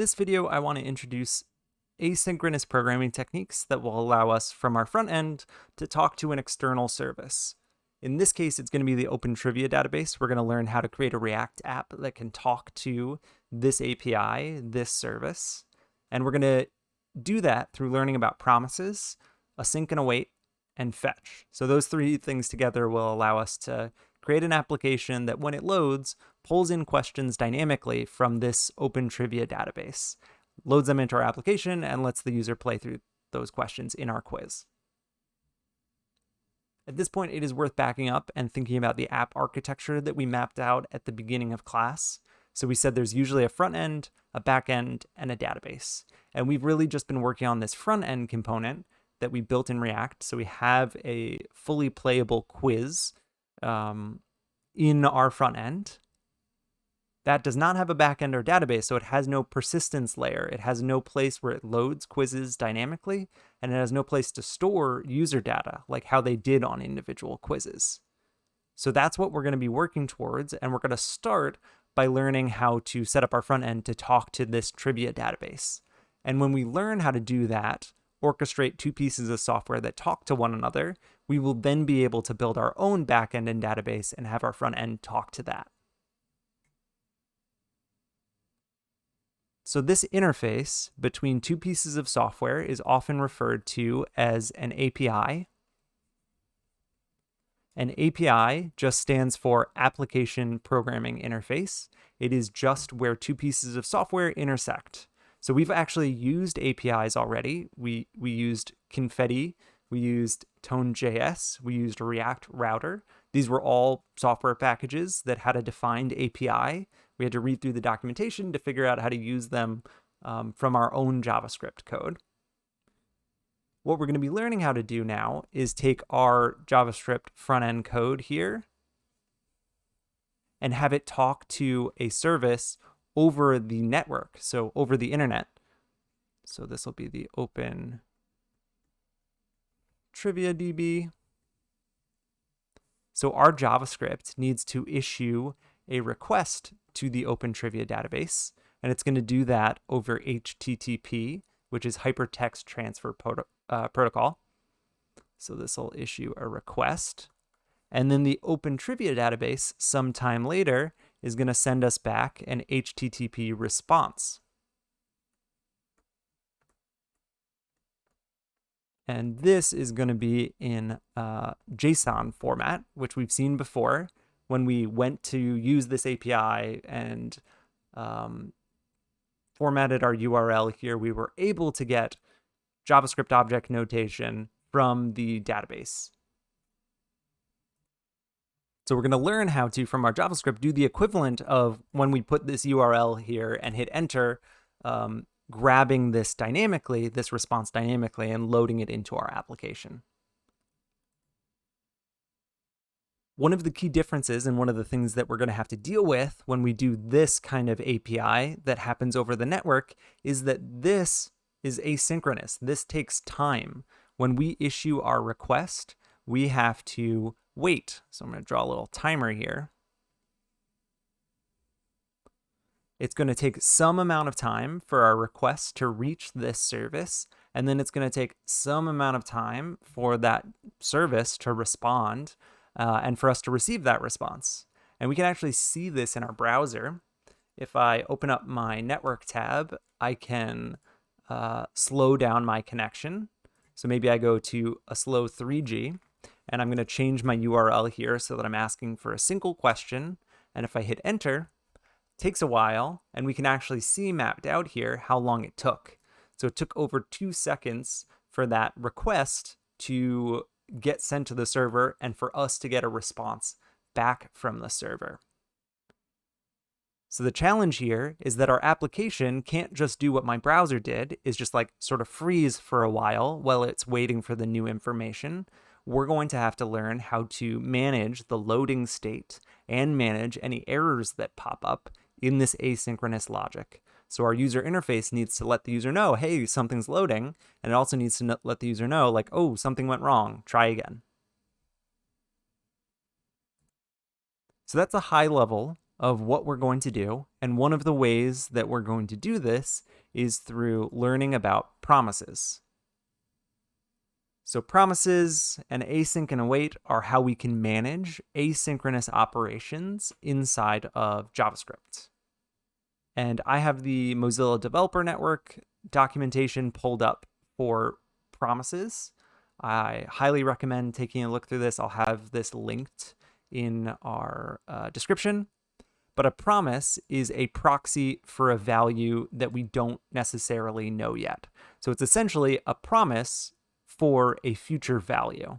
This video, I want to introduce asynchronous programming techniques that will allow us from our front end to talk to an external service. In this case, it's going to be the Open Trivia database. We're going to learn how to create a React app that can talk to this API, this service. And we're going to do that through learning about promises, async and await, and fetch. So those three things together will allow us to create an application that when it loads, pulls in questions dynamically from this Open Trivia database, loads them into our application, and lets the user play through those questions in our quiz. At this point, it is worth backing up and thinking about the app architecture that we mapped out at the beginning of class. So we said there's usually a front end, a back end, and a database. And we've really just been working on this front end component that we built in React. So we have a fully playable quiz in our front end. That does not have a backend or database, so it has no persistence layer. It has no place where it loads quizzes dynamically, and it has no place to store user data, like how they did on individual quizzes. So that's what we're going to be working towards, and we're going to start by learning how to set up our front end to talk to this trivia database. And when we learn how to do that, orchestrate two pieces of software that talk to one another, we will then be able to build our own backend and database and have our front end talk to that. So this interface between two pieces of software is often referred to as an API. An API just stands for Application Programming Interface. It is just where two pieces of software intersect. So we've actually used APIs already. We used Confetti, we used Tone.js, we used React Router. These were all software packages that had a defined API. We had to read through the documentation to figure out how to use them from our own JavaScript code. What we're going to be learning how to do now is take our JavaScript front-end code here and have it talk to a service over the network, so over the internet. So this will be the Open Trivia DB. So our JavaScript needs to issue a request to the Open Trivia database, and it's going to do that over HTTP, which is hypertext transfer protocol. So this will issue a request, and then the Open Trivia database sometime later is going to send us back an HTTP response. And this is going to be in JSON format, which we've seen before. When we went to use this API and formatted our URL here, we were able to get JavaScript object notation from the database. So we're going to learn how to, from our JavaScript, do the equivalent of when we put this URL here and hit enter, grabbing this dynamically, this response dynamically, and loading it into our application. One of the key differences, and one of the things that we're going to have to deal with when we do this kind of API that happens over the network, is that this is asynchronous. This takes time. When we issue our request, we have to wait. So I'm going to draw a little timer here. It's going to take some amount of time for our request to reach this service, and then it's going to take some amount of time for that service to respond and for us to receive that response. And we can actually see this in our browser. If I open up my network tab, I can slow down my connection. So maybe I go to a slow 3G, and I'm going to change my URL here so that I'm asking for a single question. And if I hit enter, it takes a while, and we can actually see mapped out here how long it took. So it took over 2 seconds for that request to get sent to the server and for us to get a response back from the server. So the challenge here is that our application can't just do what my browser did, is just like sort of freeze for a while it's waiting for the new information. We're going to have to learn how to manage the loading state and manage any errors that pop up in this asynchronous logic. So our user interface needs to let the user know, hey, something's loading, and it also needs to let the user know, like, oh, something went wrong, try again. So that's a high level of what we're going to do. And one of the ways that we're going to do this is through learning about promises. So promises and async and await are how we can manage asynchronous operations inside of JavaScript. And I have the Mozilla Developer Network documentation pulled up for promises. I highly recommend taking a look through this. I'll have this linked in our description. But a promise is a proxy for a value that we don't necessarily know yet. So it's essentially a promise for a future value.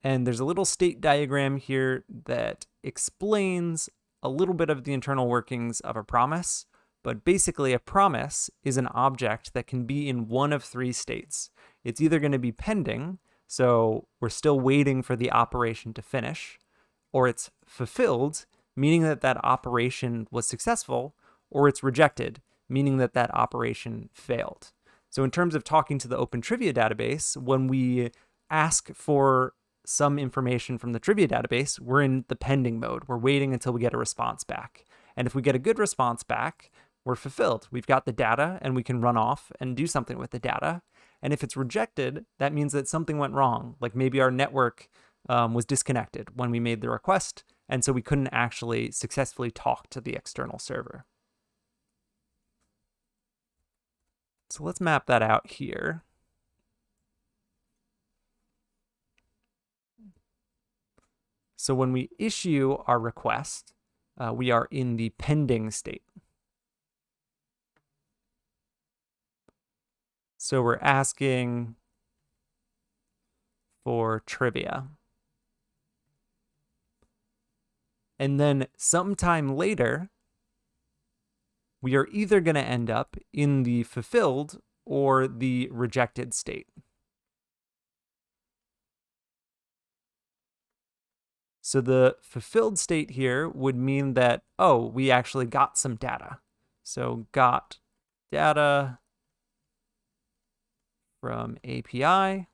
And there's a little state diagram here that explains a little bit of the internal workings of a promise. But basically, a promise is an object that can be in one of three states. It's either going to be pending, so we're still waiting for the operation to finish, or it's fulfilled, meaning that that operation was successful, or it's rejected, meaning that that operation failed. So in terms of talking to the Open Trivia database, when we ask for some information from the trivia database, we're in the pending mode. We're waiting until we get a response back. And if we get a good response back, we're fulfilled. We've got the data and we can run off and do something with the data. And if it's rejected, that means that something went wrong. Like maybe our network was disconnected when we made the request, and so we couldn't actually successfully talk to the external server. So let's map that out here. So when we issue our request, we are in the pending state. So we're asking for trivia. And then sometime later, we are either going to end up in the fulfilled or the rejected state. So the fulfilled state here would mean that, oh, we actually got some data. So got data from API.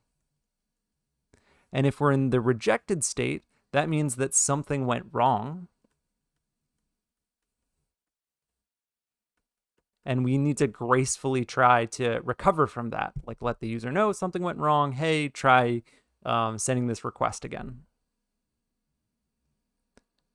And if we're in the rejected state, that means that something went wrong. And we need to gracefully try to recover from that. Like let the user know something went wrong. Hey, try sending this request again.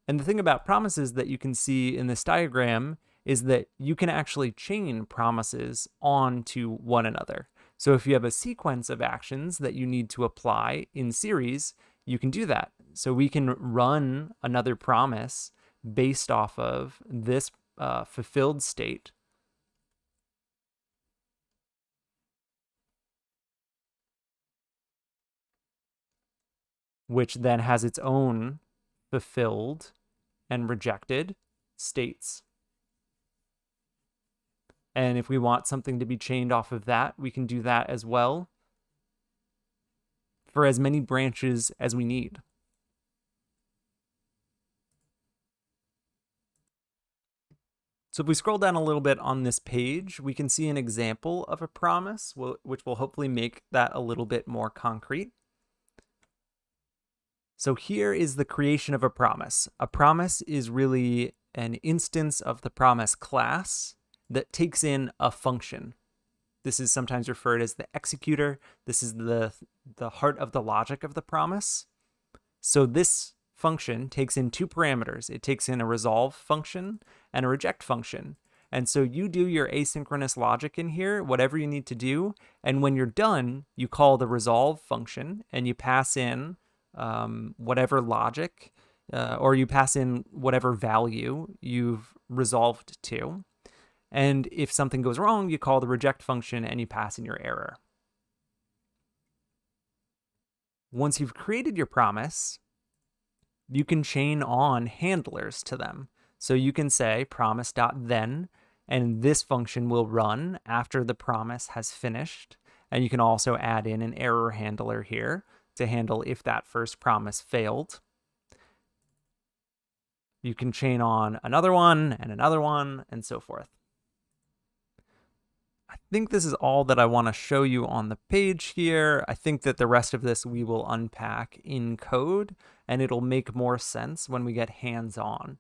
And the thing about promises that you can see in this diagram is that you can actually chain promises onto one another. So if you have a sequence of actions that you need to apply in series, you can do that. So we can run another promise based off of this fulfilled state. Which then has its own fulfilled and rejected states. And if we want something to be chained off of that, we can do that as well for as many branches as we need. So if we scroll down a little bit on this page, we can see an example of a promise, which will hopefully make that a little bit more concrete. So here is the creation of a promise. A promise is really an instance of the promise class that takes in a function. This is sometimes referred as the executor. This is the heart of the logic of the promise. So this function takes in two parameters. It takes in a resolve function and a reject function. And so you do your asynchronous logic in here, whatever you need to do. And when you're done, you call the resolve function and you pass in whatever logic, or you pass in whatever value you've resolved to. And if something goes wrong, you call the reject function and you pass in your error. Once you've created your promise, you can chain on handlers to them. So you can say promise.then, and this function will run after the promise has finished. And you can also add in an error handler here to handle if that first promise failed. You can chain on another one and so forth. I think this is all that I want to show you on the page here. I think that the rest of this we will unpack in code, and it'll make more sense when we get hands-on.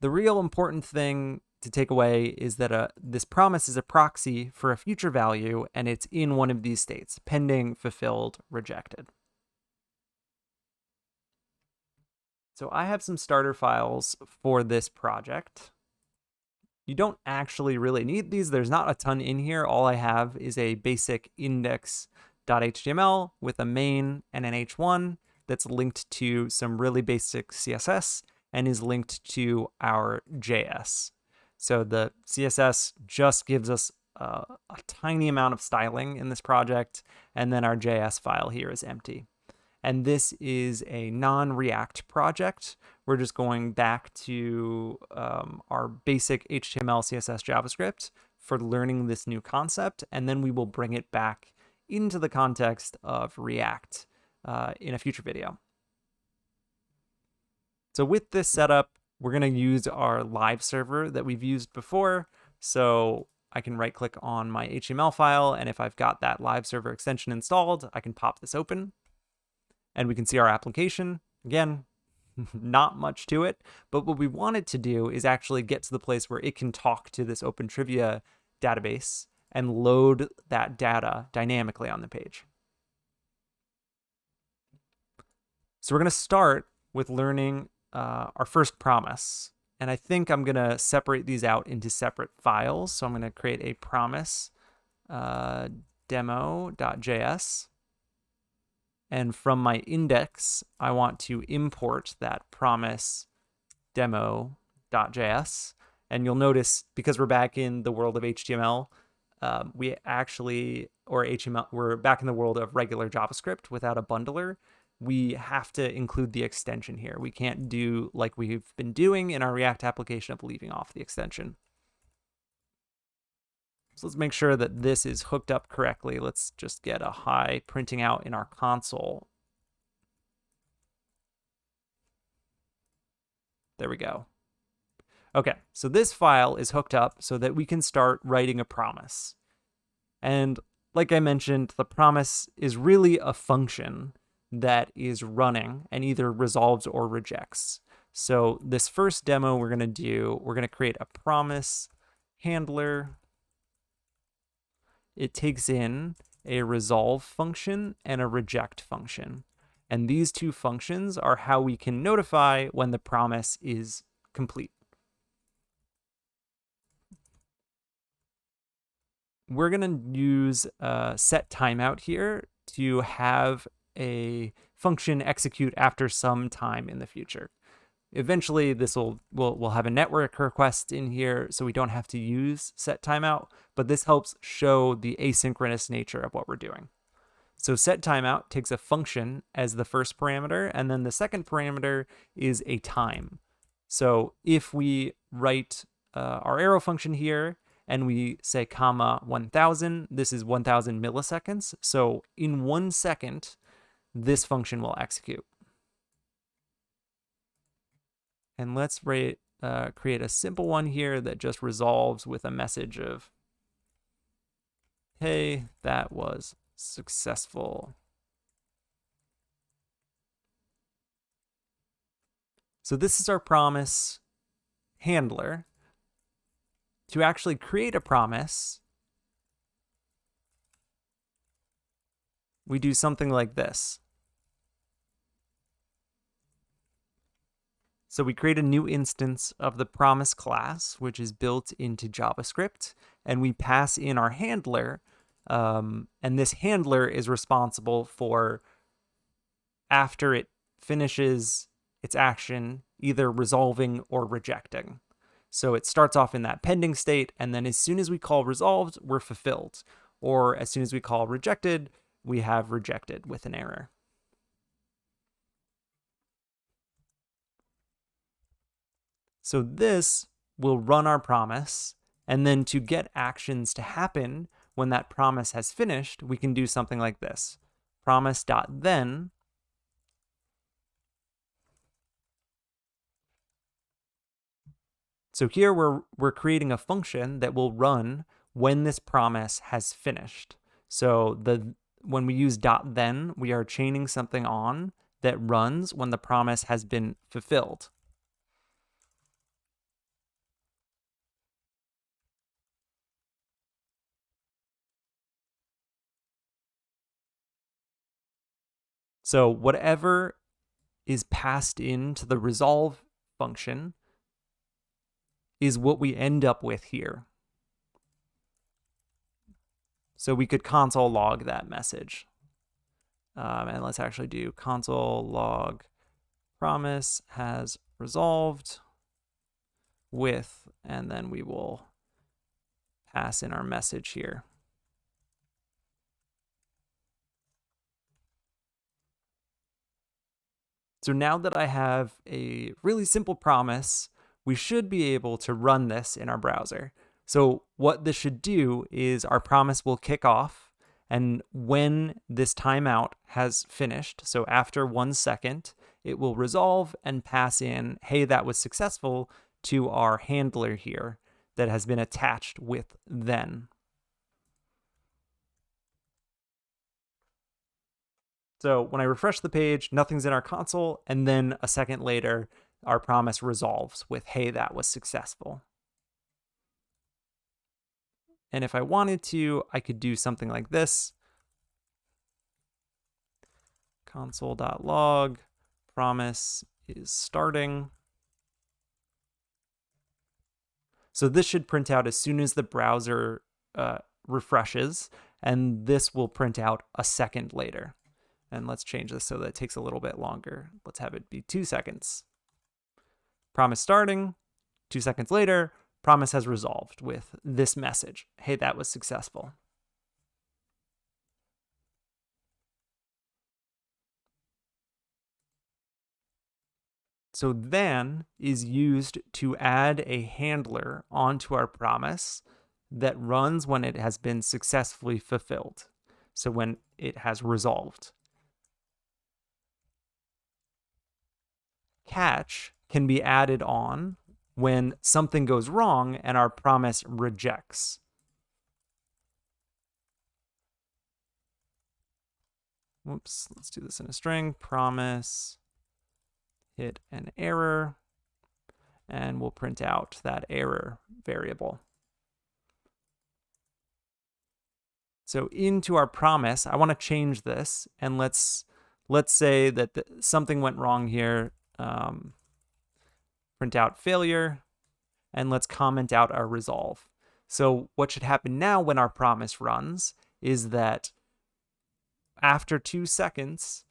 The real important thing to take away is that this promise is a proxy for a future value, and it's in one of these states: pending, fulfilled, rejected. So I have some starter files for this project. You don't actually really need these. There's not a ton in here. All I have is a basic index.html with a main and an h1 that's linked to some really basic CSS and is linked to our JS. So the CSS just gives us a tiny amount of styling in this project, and then our JS file here is empty. And this is a non-React project. We're just going back to our basic HTML, CSS, JavaScript for learning this new concept, and then we will bring it back into the context of React in a future video. So with this setup, we're going to use our live server that we've used before. So I can right-click on my HTML file, and if I've got that live server extension installed, I can pop this open. And we can see our application. Again, not much to it, but what we wanted to do is actually get to the place where it can talk to this Open Trivia database and load that data dynamically on the page. So we're going to start with learning our first promise. And I think I'm going to separate these out into separate files. So I'm going to create a promise demo.js. And from my index, I want to import that promise demo.js. And you'll notice, because we're back in the world of HTML, we're back in the world of regular JavaScript without a bundler. We have to include the extension here. We can't do like we've been doing in our React application of leaving off the extension. So let's make sure that this is hooked up correctly. Let's just get a hi printing out in our console. There we go. Okay, so this file is hooked up so that we can start writing a promise. And like I mentioned, the promise is really a function that is running and either resolves or rejects. So this first demo we're going to create a promise handler. It takes in a resolve function and a reject function. And these two functions are how we can notify when the promise is complete. We're going to use set timeout here to have a function execute after some time in the future. Eventually, we'll have a network request in here, so we don't have to use set timeout, but this helps show the asynchronous nature of what we're doing. So set timeout takes a function as the first parameter, and then the second parameter is a time. So if we write our arrow function here, and we say comma 1000, this is 1000 milliseconds. So in 1 second, this function will execute. And let's create a simple one here that just resolves with a message of, hey, that was successful. So this is our promise handler. To actually create a promise, we do something like this. So we create a new instance of the promise class, which is built into JavaScript, and we pass in our handler, and this handler is responsible for, after it finishes its action, either resolving or rejecting. So it starts off in that pending state, and then as soon as we call resolved, we're fulfilled. Or as soon as we call rejected, we have rejected with an error. So this will run our promise, and then to get actions to happen when that promise has finished, we can do something like this. Promise.then. So here we're creating a function that will run when this promise has finished. So when we use .then, we are chaining something on that runs when the promise has been fulfilled. So whatever is passed into the resolve function is what we end up with here. So we could console log that message. And let's actually do console log promise has resolved with, and then we will pass in our message here. So now that I have a really simple promise, we should be able to run this in our browser. So what this should do is our promise will kick off, and when this timeout has finished, so after 1 second, it will resolve and pass in, hey, that was successful, to our handler here that has been attached with then. So when I refresh the page, nothing's in our console, and then a second later, our promise resolves with, hey, that was successful. And if I wanted to, I could do something like this. Console.log promise is starting. So this should print out as soon as the browser refreshes, and this will print out a second later. And let's change this so that it takes a little bit longer. Let's have it be 2 seconds. Promise starting, 2 seconds later, promise has resolved with this message. Hey, that was successful. So then is used to add a handler onto our promise that runs when it has been successfully fulfilled. So when it has resolved. Catch can be added on when something goes wrong and our promise rejects. Whoops, let's do this in a string. Promise hit an error, and we'll print out that error variable. So into our promise, I want to change this, and let's say that something went wrong here. Print out failure, and let's comment out our resolve. So what should happen now when our promise runs is that after 2 seconds,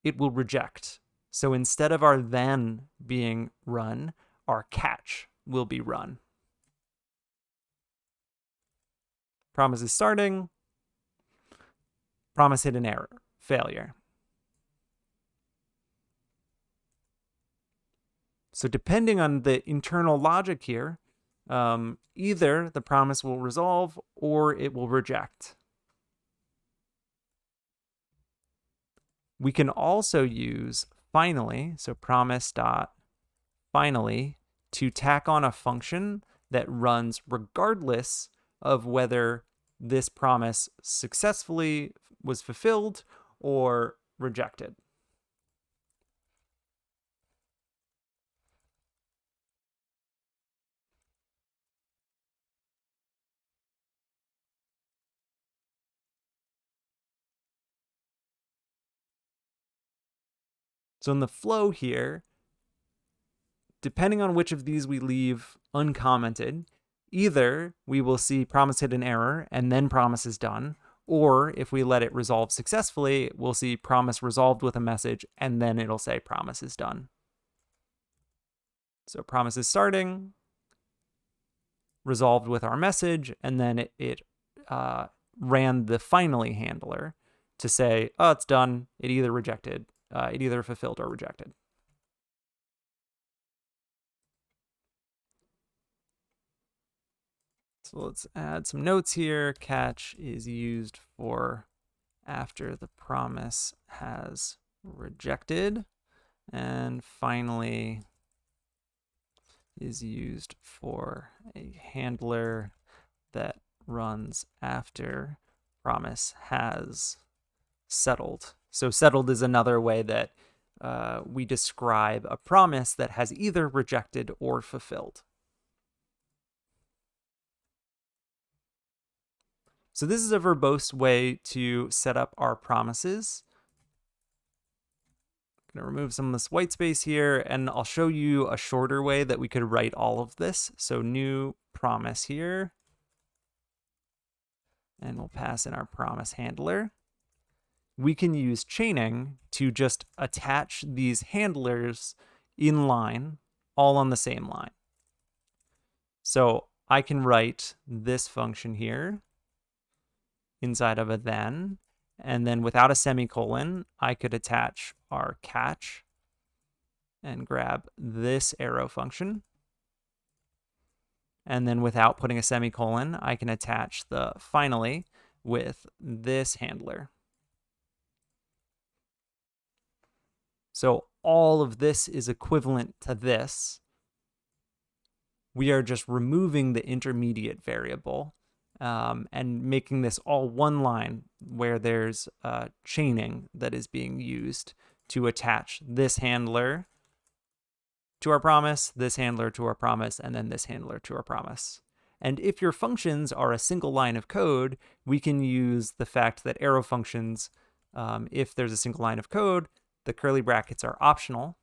it will reject. So instead of our then being run, our catch will be run. Promise is starting. Promise hit an error, failure. So depending on the internal logic here, either the promise will resolve or it will reject. We can also use finally, so promise.finally, to tack on a function that runs regardless of whether this promise successfully was fulfilled or rejected. So in the flow here, depending on which of these we leave uncommented, either we will see promise hit an error and then promise is done, or if we let it resolve successfully, we'll see promise resolved with a message and then it'll say promise is done. So promise is starting, resolved with our message, and then it ran the finally handler to say, oh, it's done. It either rejected, it either fulfilled or rejected. So let's add some notes here. Catch is used for after the promise has rejected, and finally is used for a handler that runs after promise has settled. So settled is another way that we describe a promise that has either rejected or fulfilled. So this is a verbose way to set up our promises. I'm going to remove some of this white space here, and I'll show you a shorter way that we could write all of this. So new promise here, and we'll pass in our promise handler. We can use chaining to just attach these handlers in line, all on the same line. So I can write this function here inside of a then, and then without a semicolon, I could attach our catch and grab this arrow function. And then without putting a semicolon, I can attach the finally with this handler. So all of this is equivalent to this. We are just removing the intermediate variable and making this all one line where there's chaining that is being used to attach this handler to our promise, this handler to our promise, and then this handler to our promise. And if your functions are a single line of code, we can use the fact that arrow functions, if there's a single line of code, the curly brackets are optional.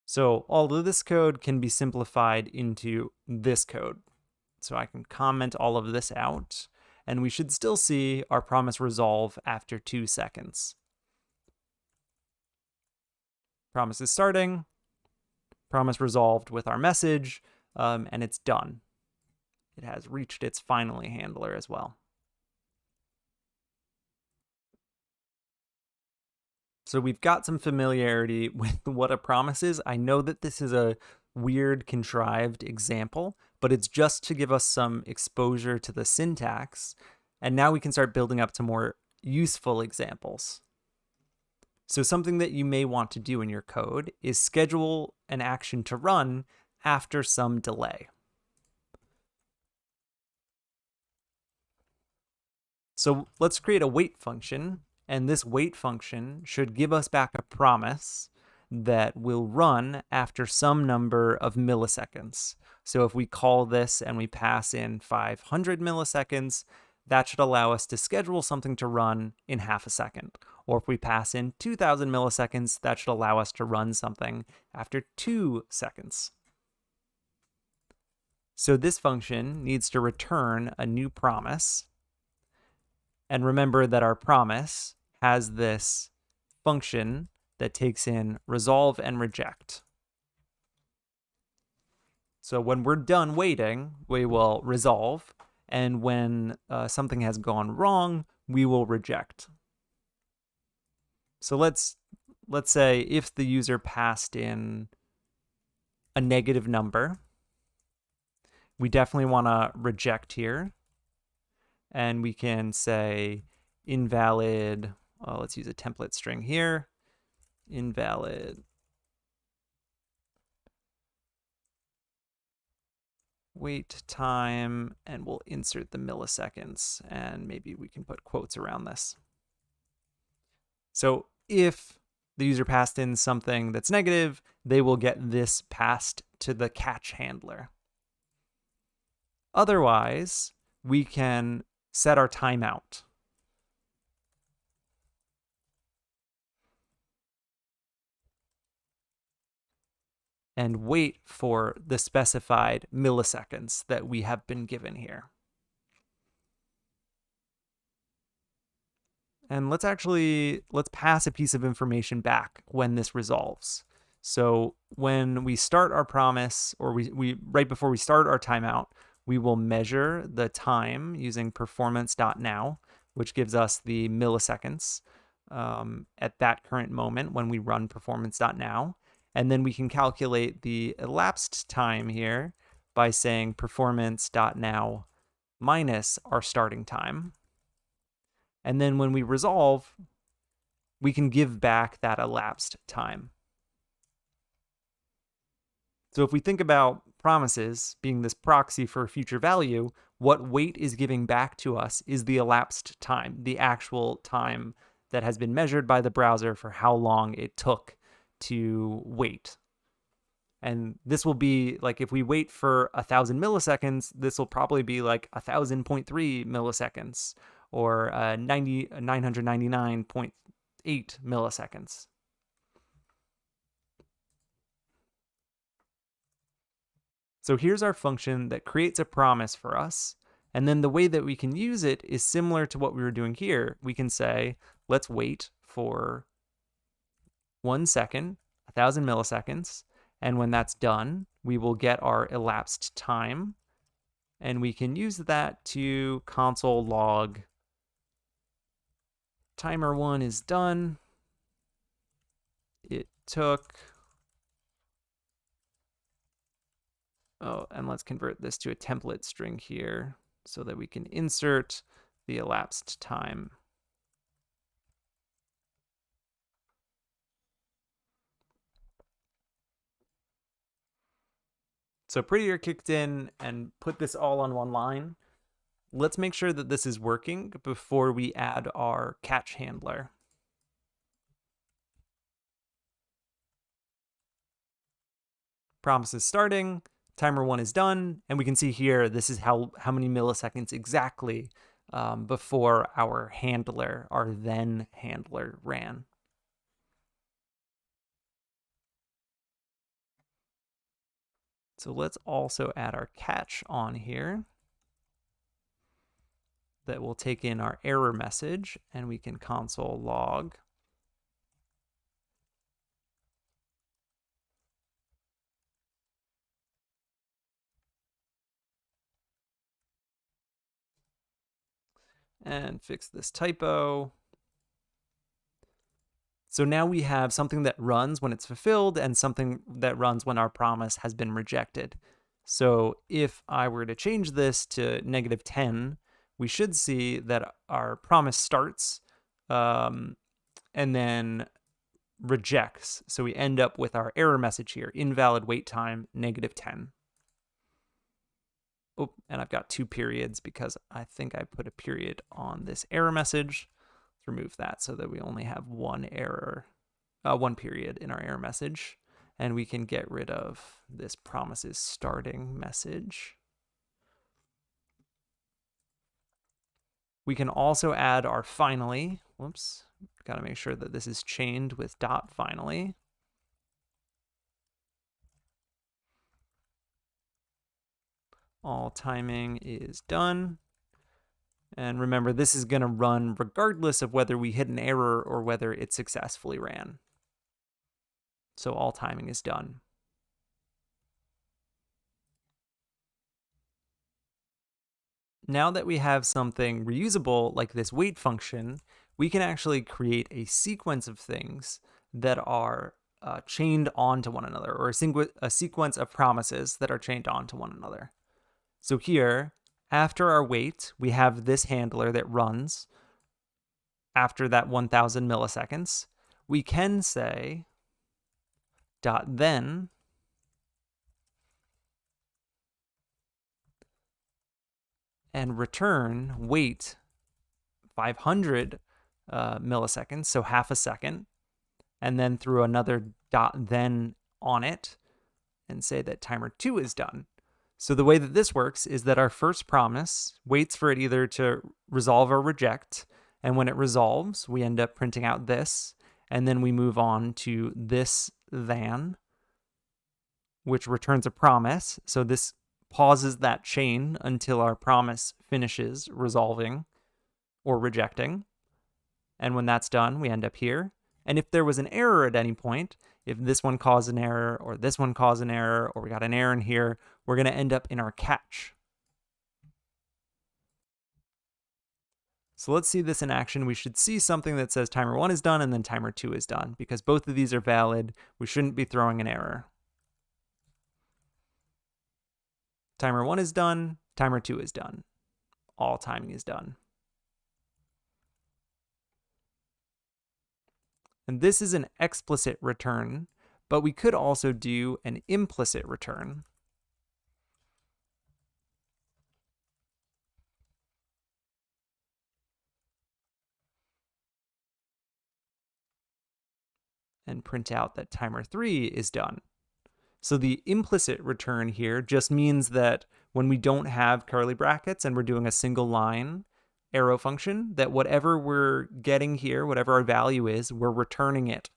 So all of this code can be simplified into this code. So I can comment all of this out, and we should still see our promise resolve after 2 seconds. Promise is starting, promise resolved with our message, and it's done. It has reached its finally handler as well. So we've got some familiarity with what a promise is. I know that this is a weird, contrived example, but it's just to give us some exposure to the syntax. And now we can start building up to more useful examples. So something that you may want to do in your code is schedule an action to run after some delay. So let's create a wait function. And this wait function should give us back a promise that will run after some number of milliseconds. So if we call this and we pass in 500 milliseconds, that should allow us to schedule something to run in half a second. Or if we pass in 2000 milliseconds, that should allow us to run something after 2 seconds. So this function needs to return a new promise. And remember that our promise has this function that takes in resolve and reject. So when we're done waiting, we will resolve, and when something has gone wrong, we will reject. So let's say if the user passed in a negative number, we definitely want to reject here, and we can say invalid. Let's use a template string here. Invalid wait time, and we'll insert the milliseconds, and maybe we can put quotes around this. So if the user passed in something that's negative, they will get this passed to the catch handler. Otherwise, we can set our timeout. And wait for the specified milliseconds that we have been given here. And let's pass a piece of information back when this resolves. So when we start our promise, or we right before we start our timeout, we will measure the time using performance.now, which gives us the milliseconds at that current moment when we run performance.now. And then we can calculate the elapsed time here by saying performance.now minus our starting time. And then when we resolve, we can give back that elapsed time. So if we think about promises being this proxy for future value, what wait is giving back to us is the elapsed time, the actual time that has been measured by the browser for how long it took to wait. And this will be like, if we wait for 1,000 milliseconds, this will probably be like 1,000.3 milliseconds or 999.8 milliseconds. So here's our function that creates a promise for us. And then the way that we can use it is similar to what we were doing here. We can say, let's wait for 1 second, 1,000 milliseconds. And when that's done, we will get our elapsed time. And we can use that to console log timer 1 is done. It took, oh, and let's convert this to a template string here so that we can insert the elapsed time. So Prettier kicked in and put this all on one line. Let's make sure that this is working before we add our catch handler. Promise is starting, timer 1 is done, and we can see here this is how many milliseconds exactly before our then handler ran. So let's also add our catch on here that will take in our error message, and we can console log and fix this typo. So now we have something that runs when it's fulfilled and something that runs when our promise has been rejected. So if I were to change this to -10, we should see that our promise starts and then rejects. So we end up with our error message here, invalid wait time, -10. Oh, and I've got 2 periods because I think I put a period on this error message. Let's remove that so that we only have one period in our error message. And we can get rid of this promises starting message. We can also add our finally. Whoops, got to make sure that this is chained with .finally. All timing is done. And remember, this is going to run regardless of whether we hit an error or whether it successfully ran. So all timing is done. Now that we have something reusable like this wait function, we can actually create a sequence of things that are chained onto one another, or a sequence of promises that are chained onto one another. So here, after our wait, we have this handler that runs after that 1,000 milliseconds. We can say .then and return wait 500 milliseconds, so half a second, and then through another .then on it and say that timer 2 is done. So the way that this works is that our first promise waits for it either to resolve or reject, and when it resolves, we end up printing out this, and then we move on to this then, which returns a promise. So this pauses that chain until our promise finishes resolving or rejecting. And when that's done, we end up here. And if there was an error at any point, if this one caused an error or this one caused an error or we got an error in here, we're going to end up in our catch. So let's see this in action. We should see something that says timer 1 is done and then timer 2 is done, because both of these are valid. We shouldn't be throwing an error. Timer 1 is done, timer 2 is done. All timing is done. And this is an explicit return, but we could also do an implicit return. And print out that timer 3 is done. So the implicit return here just means that when we don't have curly brackets and we're doing a single line arrow function, that whatever we're getting here, whatever our value is, we're returning it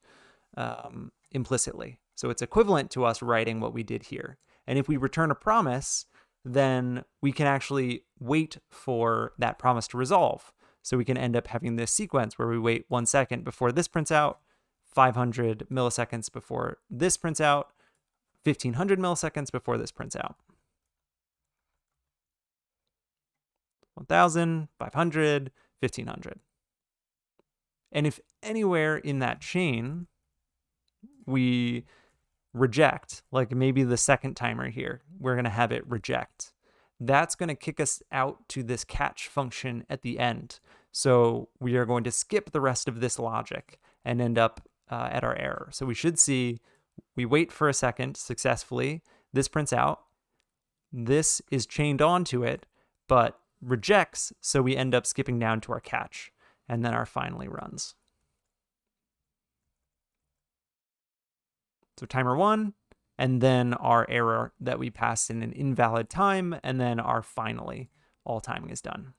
implicitly. So it's equivalent to us writing what we did here. And if we return a promise, then we can actually wait for that promise to resolve. So we can end up having this sequence where we wait 1 second before this prints out, 500 milliseconds before this prints out, 1500 milliseconds before this prints out. 1000, 500, 1500. And if anywhere in that chain we reject, like maybe the second timer here, we're going to have it reject. That's going to kick us out to this catch function at the end. So we are going to skip the rest of this logic and end up at our error. So we should see, we wait for a second successfully, this prints out, this is chained onto it, but rejects, so we end up skipping down to our catch, and then our finally runs. So timer 1, and then our error that we passed in an invalid time, and then our finally, all timing is done.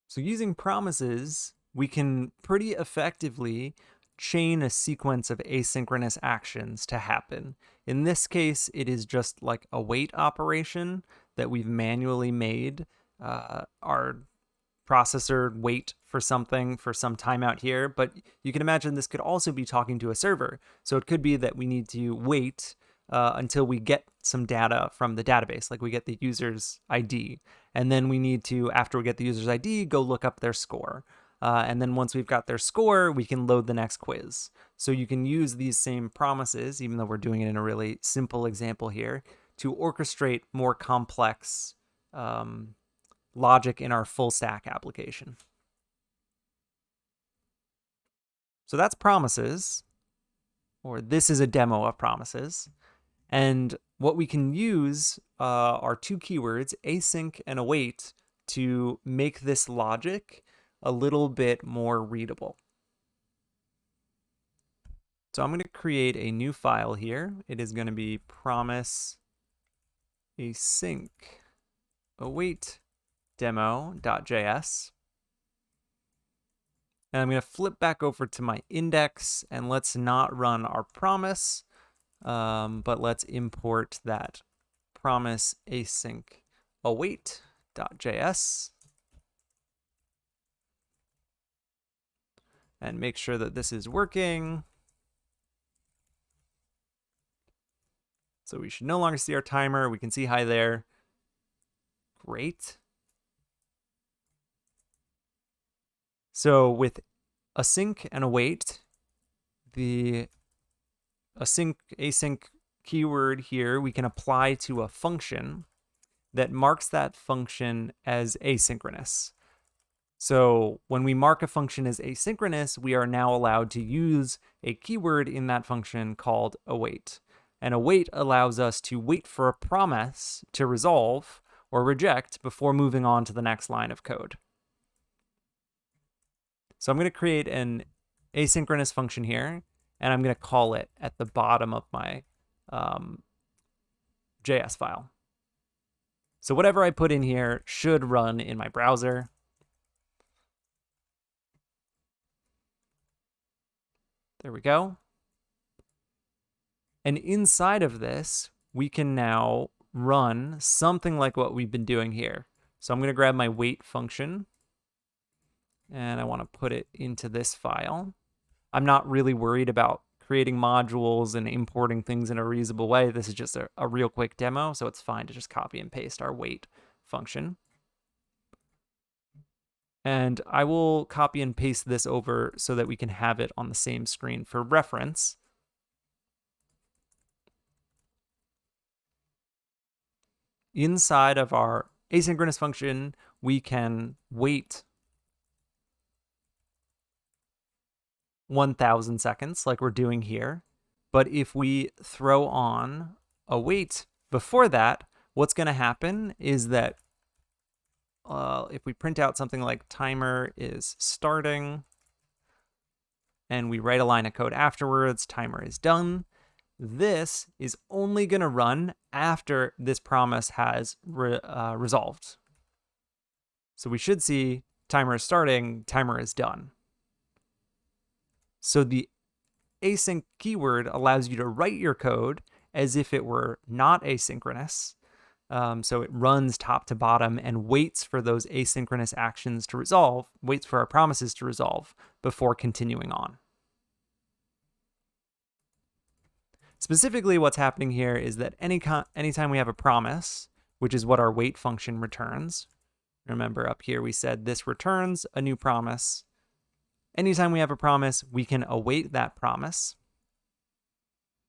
So using promises, we can pretty effectively chain a sequence of asynchronous actions to happen. In this case, it is just like a wait operation that we've manually made. Our processor wait for something for some timeout here, but you can imagine this could also be talking to a server. So it could be that we need to wait until we get some data from the database, like we get the user's ID. And then we need to, after we get the user's ID, go look up their score. And then once we've got their score, we can load the next quiz. So you can use these same promises, even though we're doing it in a really simple example here, to orchestrate more complex logic in our full stack application. So that's promises, or this is a demo of promises. And what we can use are 2 keywords, async and await, to make this logic a little bit more readable. So I'm going to create a new file here. It is going to be promise async await demo.js. And I'm going to flip back over to my index, and let's not run our promise, but let's import that promise async await.js. And make sure that this is working. So we should no longer see our timer. We can see hi there. Great. So with async and await, the async keyword here, we can apply to a function that marks that function as asynchronous. So when we mark a function as asynchronous, we are now allowed to use a keyword in that function called await. And await allows us to wait for a promise to resolve or reject before moving on to the next line of code. So I'm going to create an asynchronous function here, and I'm going to call it at the bottom of my JS file. So whatever I put in here should run in my browser. There we go. And inside of this, we can now run something like what we've been doing here. So I'm going to grab my wait function, and I want to put it into this file. I'm not really worried about creating modules and importing things in a reusable way. This is just a real quick demo, so it's fine to just copy and paste our wait function. And I will copy and paste this over so that we can have it on the same screen for reference. Inside of our asynchronous function, we can wait 1,000 seconds like we're doing here. But if we throw on await before that, what's going to happen is that if we print out something like timer is starting, and we write a line of code afterwards, timer is done, this is only going to run after this promise has resolved. So we should see timer is starting, timer is done. So the async keyword allows you to write your code as if it were not asynchronous. So it runs top to bottom and waits for those asynchronous actions to resolve, waits for our promises to resolve before continuing on. Specifically, what's happening here is that anytime we have a promise, which is what our wait function returns, remember up here we said this returns a new promise. Anytime we have a promise, we can await that promise.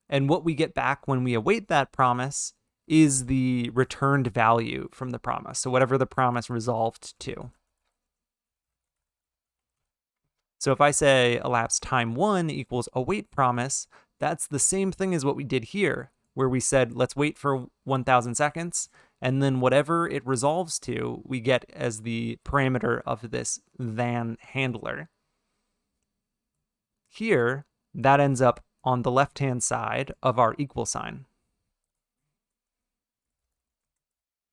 And what we get back when we await that promise is the returned value from the promise. So whatever the promise resolved to. So if I say elapsed time 1 equals await promise, that's the same thing as what we did here, where we said, let's wait for 1,000 seconds, and then whatever it resolves to, we get as the parameter of this then handler. Here, that ends up on the left-hand side of our equal sign.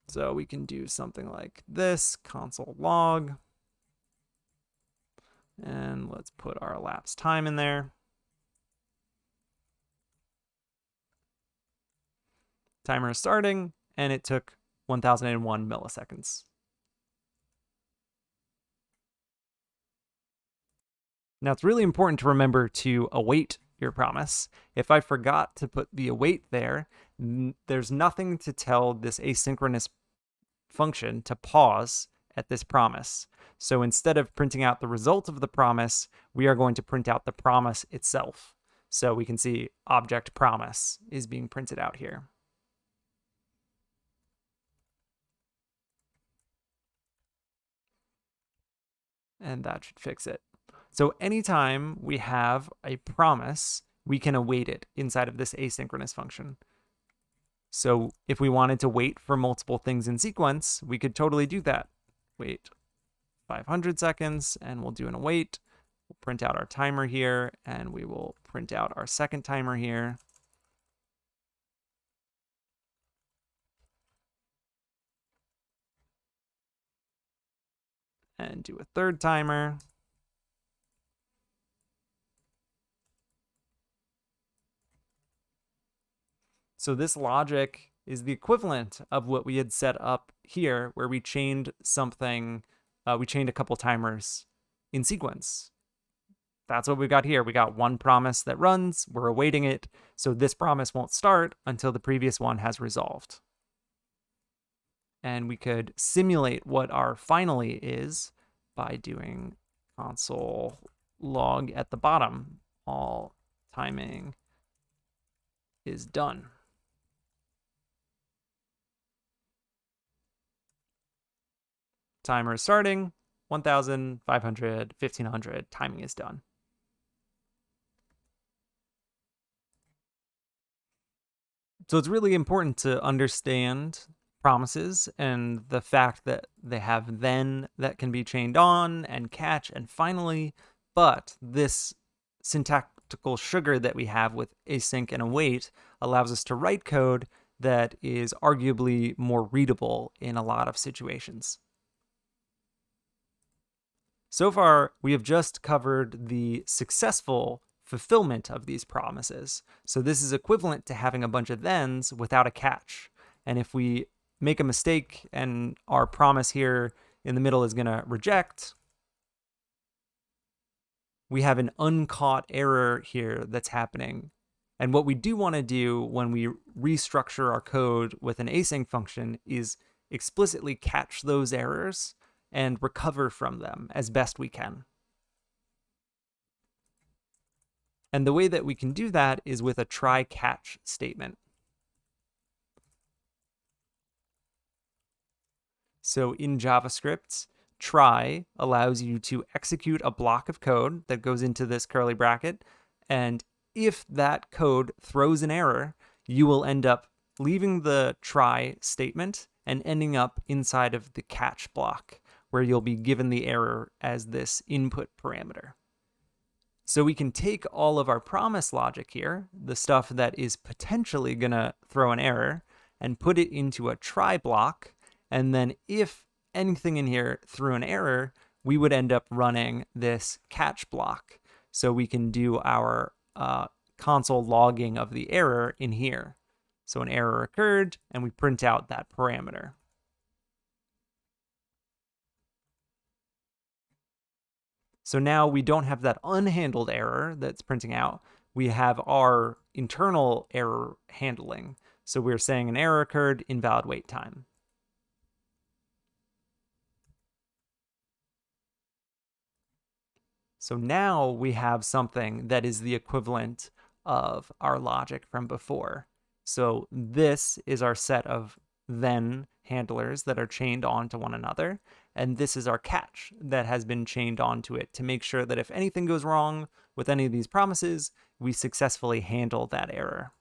So we can do something like this, console log, and let's put our elapsed time in there. Timer is starting, and it took 1,001 milliseconds. Now, it's really important to remember to await your promise. If I forgot to put the await there, there's nothing to tell this asynchronous function to pause at this promise. So instead of printing out the result of the promise, we are going to print out the promise itself. So we can see object promise is being printed out here. And that should fix it. So anytime we have a promise, we can await it inside of this asynchronous function. So if we wanted to wait for multiple things in sequence, we could totally do that. Wait 500 seconds, and we'll do an await. We'll print out our timer here, and we will print out our second timer here. And do a third timer. So this logic is the equivalent of what we had set up here, where we chained something, we chained a couple timers in sequence. That's what we got here. We got one promise that runs, we're awaiting it, so this promise won't start until the previous one has resolved. And we could simulate what our finally is by doing console log at the bottom. All timing is done. Timer is starting, 1,500, 1,500, timing is done. So it's really important to understand promises and the fact that they have then that can be chained on and catch and finally, but this syntactical sugar that we have with async and await allows us to write code that is arguably more readable in a lot of situations. So far, we have just covered the successful fulfillment of these promises. So this is equivalent to having a bunch of thens without a catch. And if we make a mistake and our promise here in the middle is going to reject, we have an uncaught error here that's happening. And what we do want to do when we restructure our code with an async function is explicitly catch those errors and recover from them as best we can. And the way that we can do that is with a try-catch statement. So in JavaScript, try allows you to execute a block of code that goes into this curly bracket. And if that code throws an error, you will end up leaving the try statement and ending up inside of the catch block, where you'll be given the error as this input parameter. So we can take all of our promise logic here, the stuff that is potentially going to throw an error, and put it into a try block. And then if anything in here threw an error, we would end up running this catch block. So we can do our console logging of the error in here. So an error occurred, and we print out that parameter. So now we don't have that unhandled error that's printing out. We have our internal error handling. So we're saying an error occurred, invalid wait time. So now we have something that is the equivalent of our logic from before. So this is our set of then handlers that are chained onto one another. And this is our catch that has been chained onto it to make sure that if anything goes wrong with any of these promises, we successfully handle that error.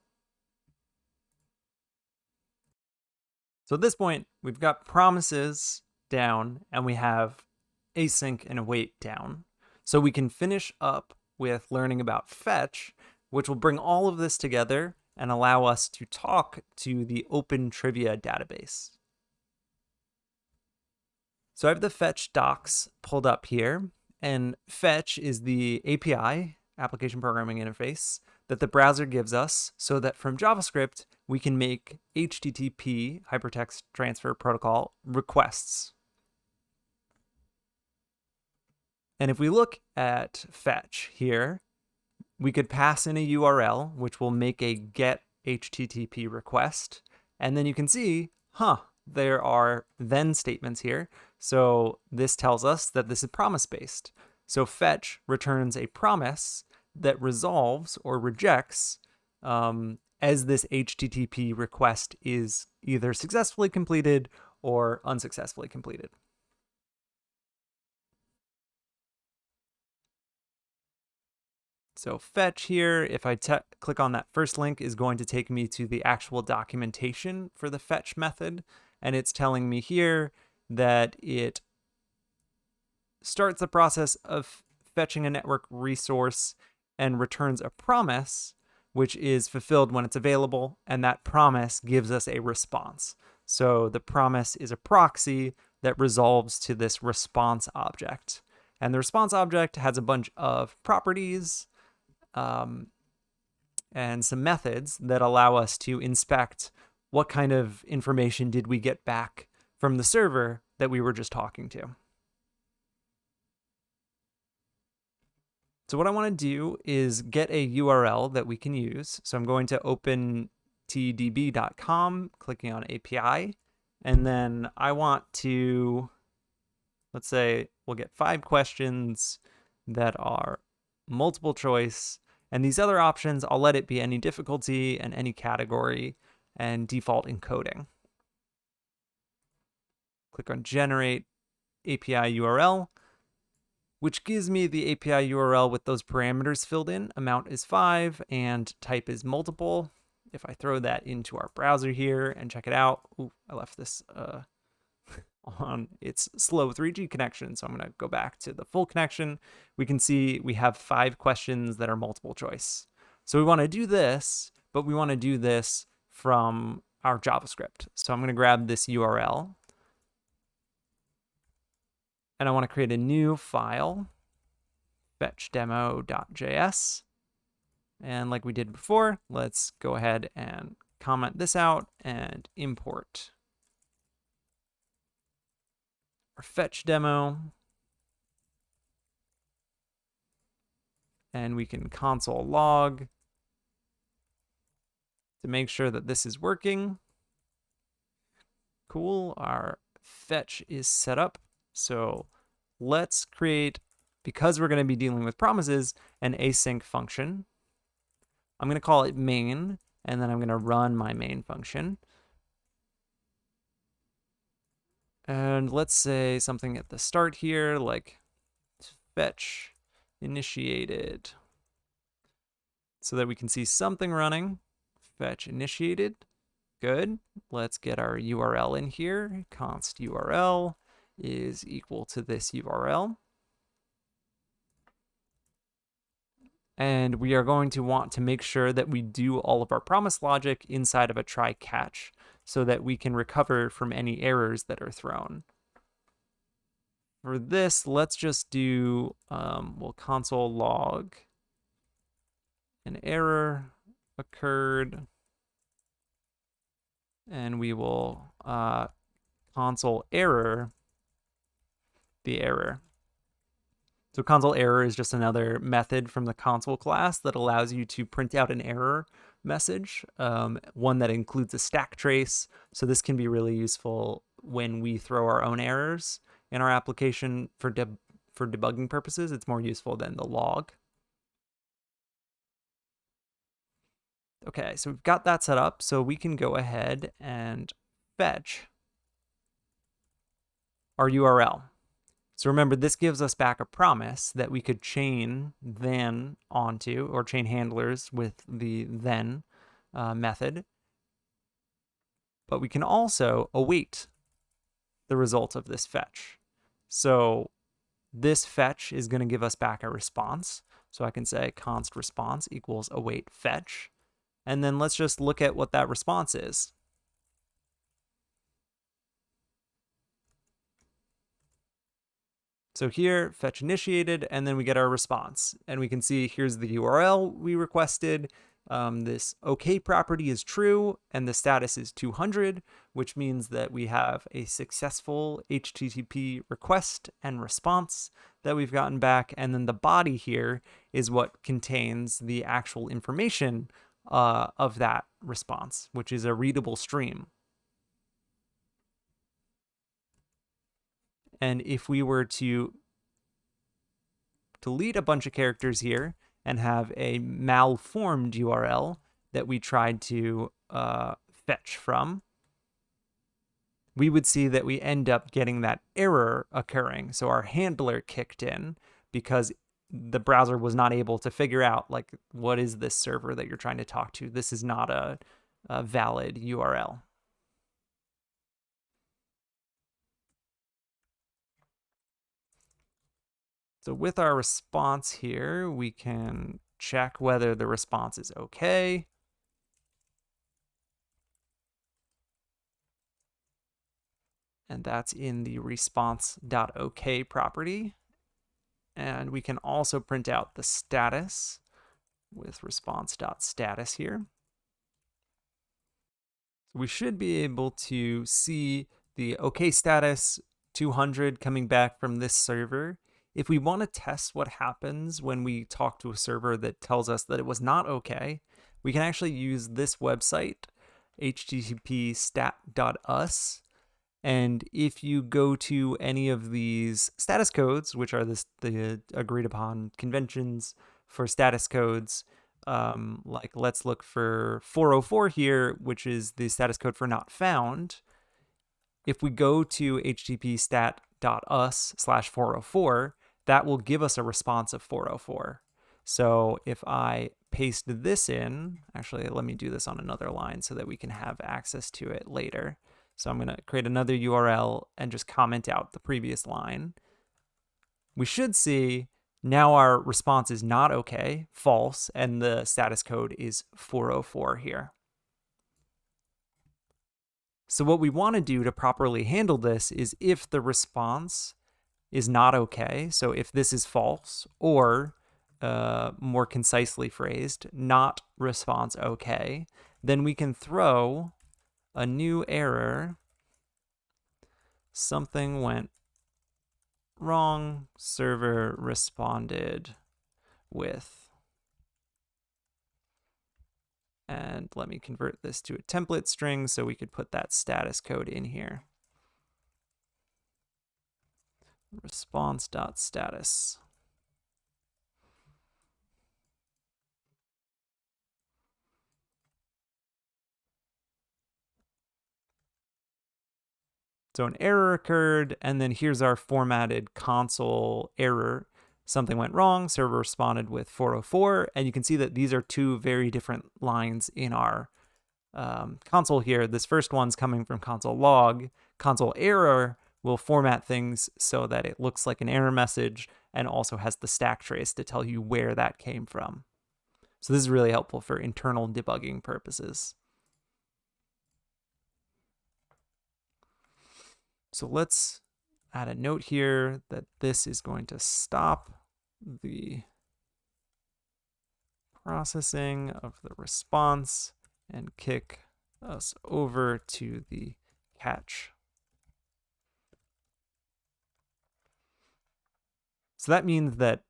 So at this point, we've got promises down and we have async and await down. So we can finish up with learning about fetch, which will bring all of this together and allow us to talk to the Open Trivia database. So I have the fetch docs pulled up here, and fetch is the API, application programming interface, that the browser gives us so that from JavaScript, we can make HTTP, hypertext transfer protocol, requests. And if we look at fetch here, we could pass in a URL, which will make a get HTTP request. And then you can see, there are then statements here. So this tells us that this is promise-based. So fetch returns a promise that resolves or rejects as this HTTP request is either successfully completed or unsuccessfully completed. So fetch here, if I click on that first link, is going to take me to the actual documentation for the fetch method. And it's telling me here that it starts the process of fetching a network resource and returns a promise, which is fulfilled when it's available. And that promise gives us a response. So the promise is a proxy that resolves to this response object. And the response object has a bunch of properties and some methods that allow us to inspect what kind of information did we get back from the server that we were just talking to. So what I want to do is get a URL that we can use. So I'm going to opentdb.com, clicking on API, and then I want to, let's say we'll get 5 questions that are multiple choice. And these other options, I'll let it be any difficulty and any category and default encoding. Click on Generate API URL, which gives me the API URL with those parameters filled in. Amount is 5 and type is multiple. If I throw that into our browser here and check it out, I left this on its slow 3G connection. So I'm going to go back to the full connection. We can see we have 5 questions that are multiple choice. So we want to do this, but we want to do this from our JavaScript. So I'm going to grab this URL and I want to create a new file, fetchdemo.js. And like we did before, let's go ahead and comment this out and import our fetch demo. And we can console log to make sure that this is working. Cool, our fetch is set up. So let's create, because we're going to be dealing with promises, an async function. I'm going to call it main, and then I'm going to run my main function. And let's say something at the start here, like fetch initiated, so that we can see something running. Fetch initiated. Good. Let's get our URL in here. Const URL is equal to this URL. And we are going to want to make sure that we do all of our promise logic inside of a try catch so that we can recover from any errors that are thrown. For this, let's just do, we'll console log an error occurred, and we will console error the error. So console error is just another method from the console class that allows you to print out an error message, one that includes a stack trace. So this can be really useful when we throw our own errors in our application for debugging purposes. It's more useful than the log. Okay, so we've got that set up, so we can go ahead and fetch our URL. So remember, this gives us back a promise that we could chain then onto, or chain handlers with the then method. But we can also await the result of this fetch. So this fetch is going to give us back a response. So I can say const response equals await fetch. And then let's just look at what that response is. So here, fetch initiated, and then we get our response. And we can see here's the URL we requested. This OK property is true, and the status is 200, which means that we have a successful HTTP request and response that we've gotten back. And then the body here is what contains the actual information of that response, which is a readable stream. And if we were to delete a bunch of characters here and have a malformed URL that we tried to fetch from, we would see that we end up getting that error occurring. So our handler kicked in because the browser was not able to figure out, like, what is this server that you're trying to talk to? This is not a valid URL. So with our response here, we can check whether the response is okay. And that's in the response.ok property. And we can also print out the status with response.status here. So we should be able to see the OK status 200 coming back from this server. If we want to test what happens when we talk to a server that tells us that it was not okay, we can actually use this website, http stat.us. And if you go to any of these status codes, which are the agreed upon conventions for status codes, like let's look for 404 here, which is the status code for not found. If we go to http stat.us/404, that will give us a response of 404. So if I paste this in, actually, let me do this on another line so that we can have access to it later. So I'm going to create another URL and just comment out the previous line. We should see now our response is not okay, false, and the status code is 404 here. So what we want to do to properly handle this is if the response is not okay, so if this is false, or more concisely phrased, not response okay, then we can throw a new error. Something went wrong, server responded with, and let me convert this to a template string so we could put that status code in here. Response.status. So an error occurred, and then here's our formatted console error. Something went wrong, server responded with 404, and you can see that these are two very different lines in our console here. This first one's coming from console log. Console error will format things so that it looks like an error message and also has the stack trace to tell you where that came from. So this is really helpful for internal debugging purposes. So let's add a note here that this is going to stop the processing of the response and kick us over to the catch. So that means that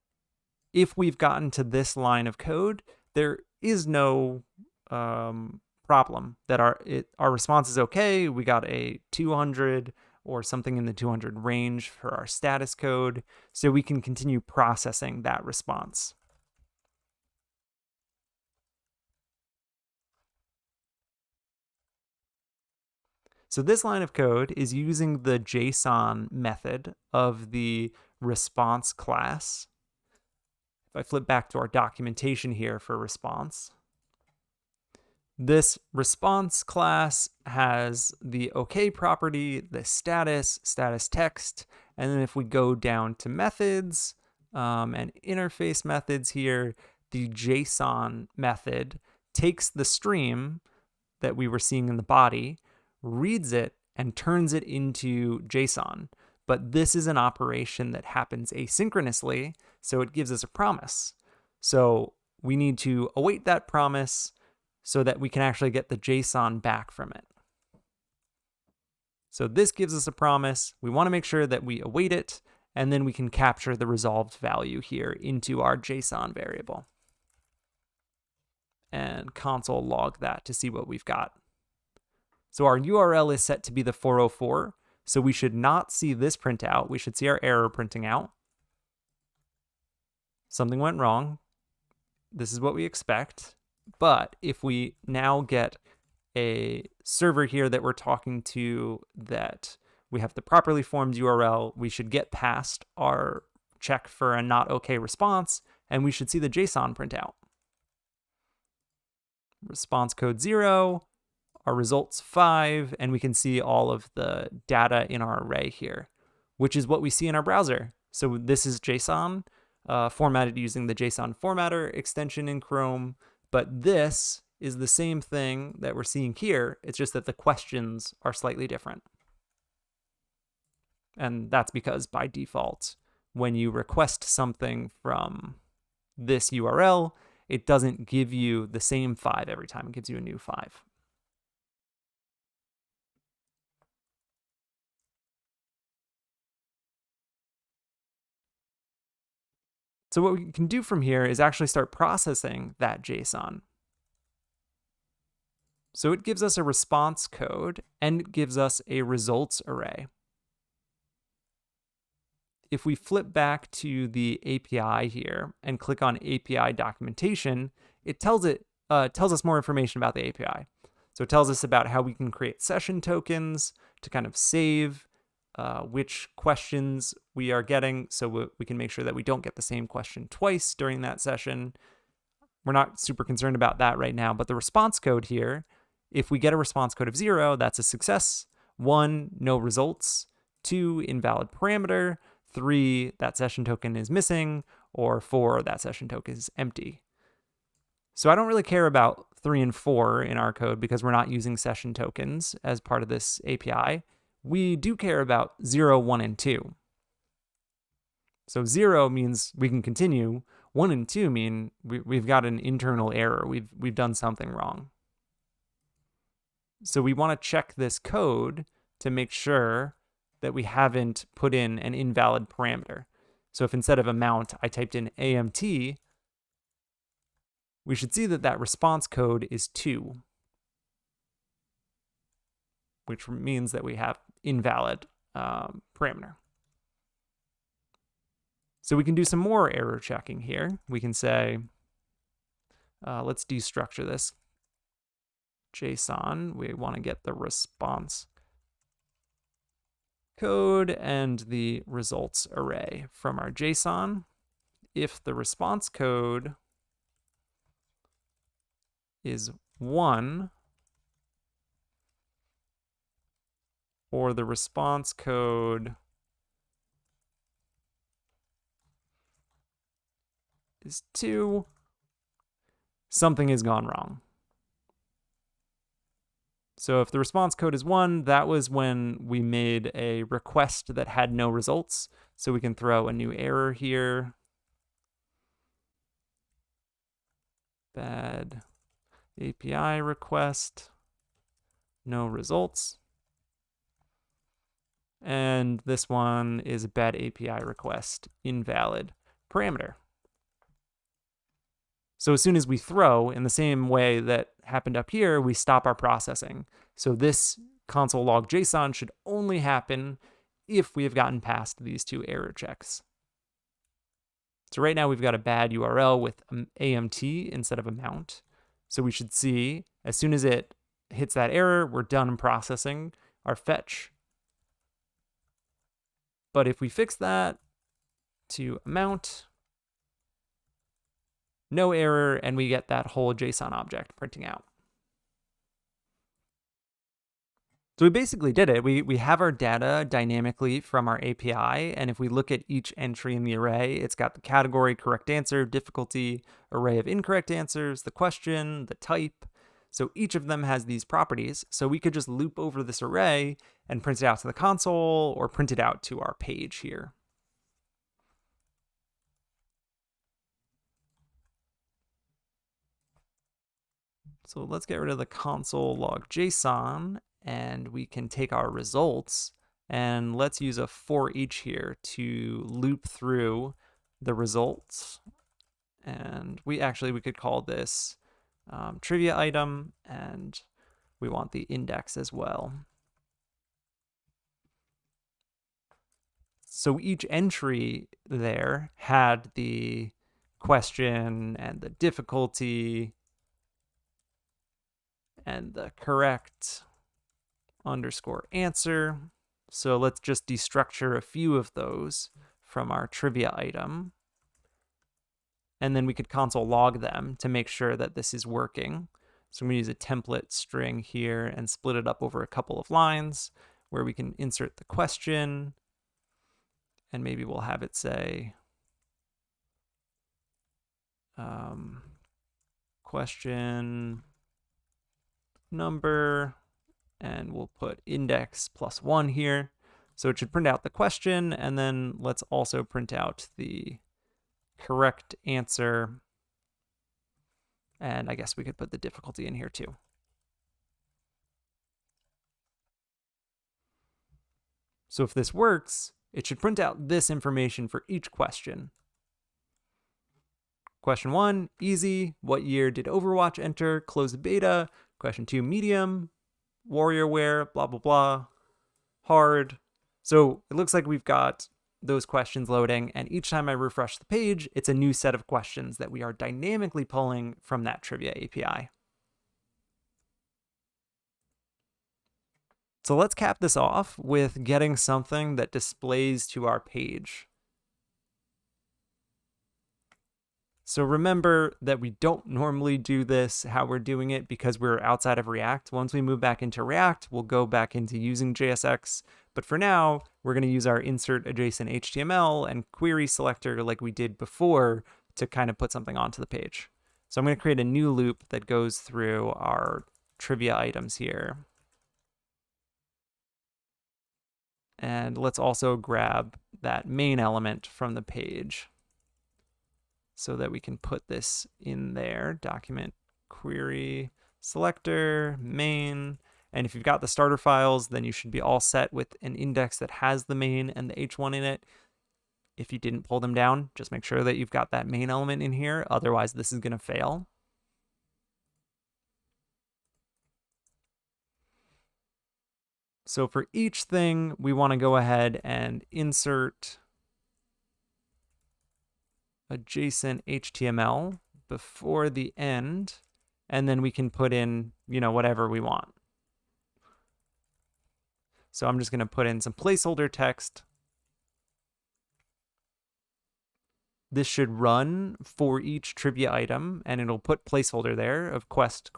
if we've gotten to this line of code, there is no problem that our response is okay. We got a 200 or something in the 200 range for our status code, so we can continue processing that response. So this line of code is using the Json method of the response class. If I flip back to our documentation here for response, this response class has the OK property, the status text, and then if we go down to methods and interface methods here, the Json method takes the stream that we were seeing in the body, reads it, and turns it into JSON. But this is an operation that happens asynchronously, so it gives us a promise. So we need to await that promise so that we can actually get the JSON back from it. So this gives us a promise. We want to make sure that we await it, and then we can capture the resolved value here into our JSON variable. And console log that to see what we've got. So our URL is set to be the 404, so we should not see this print out. We should see our error printing out. Something went wrong. This is what we expect. But if we now get a server here that we're talking to that we have the properly formed URL, we should get past our check for a not okay response, and we should see the JSON print out. Response code 0, our results 5, and we can see all of the data in our array here, which is what we see in our browser. So this is JSON, formatted using the JSON formatter extension in Chrome, but this is the same thing that we're seeing here. It's just that the questions are slightly different. And that's because by default, when you request something from this URL, it doesn't give you the same 5 every time. It gives you a new 5. So what we can do from here is actually start processing that JSON. So it gives us a response code and it gives us a results array. If we flip back to the API here and click on API documentation, it tells us more information about the API. So it tells us about how we can create session tokens to kind of save which questions we are getting, so we can make sure that we don't get the same question twice during that session. We're not super concerned about that right now, but the response code here, if we get a response code of 0, that's a success. 1, no results. 2, invalid parameter. 3, that session token is missing. Or 4, that session token is empty. So I don't really care about 3 and 4 in our code because we're not using session tokens as part of this API. We do care about 0, 1, and 2. So 0 means we can continue. 1 and 2 mean we've got an internal error. We've done something wrong. So we want to check this code to make sure that we haven't put in an invalid parameter. So if instead of amount, I typed in AMT, we should see that that response code is 2, which means that we have invalid parameter. So we can do some more error checking here. We can say, let's destructure this JSON. We want to get the response code and the results array from our JSON. If the response code is 1, or the response code is 2, something has gone wrong. So if the response code is 1, that was when we made a request that had no results. So we can throw a new error here. Bad API request, no results. And this one is a bad API request, invalid parameter. So as soon as we throw, in the same way that happened up here, we stop our processing. So this console log JSON should only happen if we have gotten past these 2 error checks. So right now we've got a bad URL with AMT instead of amount. So we should see, as soon as it hits that error, we're done processing our fetch. But if we fix that to amount, no error, and we get that whole JSON object printing out. So we basically did it. We have our data dynamically from our API, and if we look at each entry in the array, it's got the category, correct answer, difficulty, array of incorrect answers, the question, the type. So each of them has these properties. So we could just loop over this array and print it out to the console or print it out to our page here. So let's get rid of the console log JSON, and we can take our results, and let's use a for each here to loop through the results. And we could call this trivia item, and we want the index as well. So each entry there had the question and the difficulty and the correct underscore answer. So let's just destructure a few of those from our trivia item. And then we could console log them to make sure that this is working. So I'm going to use a template string here and split it up over a couple of lines where we can insert the question. And maybe we'll have it say question number, and we'll put index +1 here. So it should print out the question, and then let's also print out the correct answer. And I guess we could put the difficulty in here too. So if this works, it should print out this information for each question. Question 1, easy. What year did Overwatch enter? Closed beta. Question 2, medium. WarriorWare, blah, blah, blah. Hard. So it looks like we've got those questions loading, and each time I refresh the page, it's a new set of questions that we are dynamically pulling from that trivia API. So let's cap this off with getting something that displays to our page. So remember that we don't normally do this how we're doing it because we're outside of React. Once we move back into React, we'll go back into using JSX. But for now, we're going to use our insert adjacent HTML and query selector like we did before to kind of put something onto the page. So I'm going to create a new loop that goes through our trivia items here. And let's also grab that main element from the page so that we can put this in there. Document query selector main. And if you've got the starter files, then you should be all set with an index that has the main and the h1 in it. If you didn't pull them down, just make sure that you've got that main element in here. Otherwise, this is going to fail. So for each thing, we want to go ahead and insert adjacent HTML before the end, and then we can put in, whatever we want. So I'm just going to put in some placeholder text. This should run for each trivia item, and it'll put placeholder there of quest.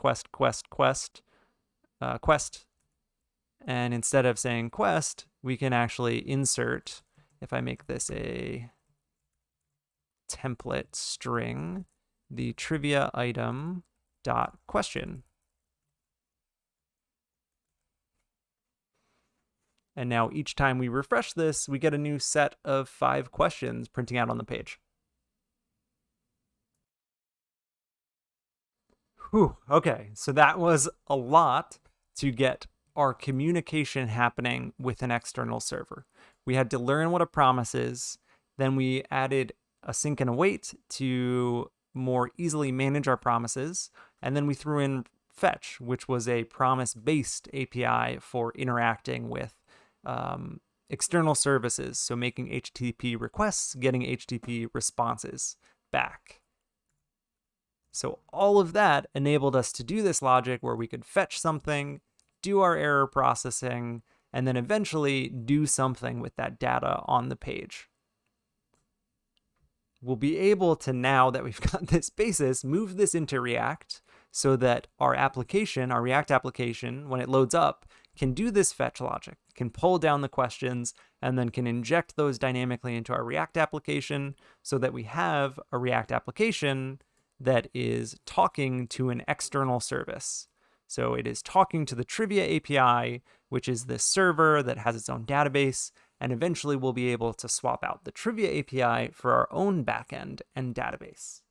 And instead of saying quest, we can actually insert, if I make this a template string, the trivia item dot question. And now each time we refresh this, we get a new set of 5 questions printing out on the page. Whew, okay, so that was a lot to get our communication happening with an external server. We had to learn what a promise is, then we added async and await to more easily manage our promises, and then we threw in fetch, which was a promise-based API for interacting with external services, so making HTTP requests, getting HTTP responses back. So all of that enabled us to do this logic where we could fetch something, do our error processing, and then eventually do something with that data on the page. We'll be able to, now that we've got this basis, move this into React so that our application, our React application, when it loads up, can do this fetch logic, can pull down the questions, and then can inject those dynamically into our React application so that we have a React application that is talking to an external service. So it is talking to the Trivia API, which is this server that has its own database, and eventually we'll be able to swap out the Trivia API for our own backend and database.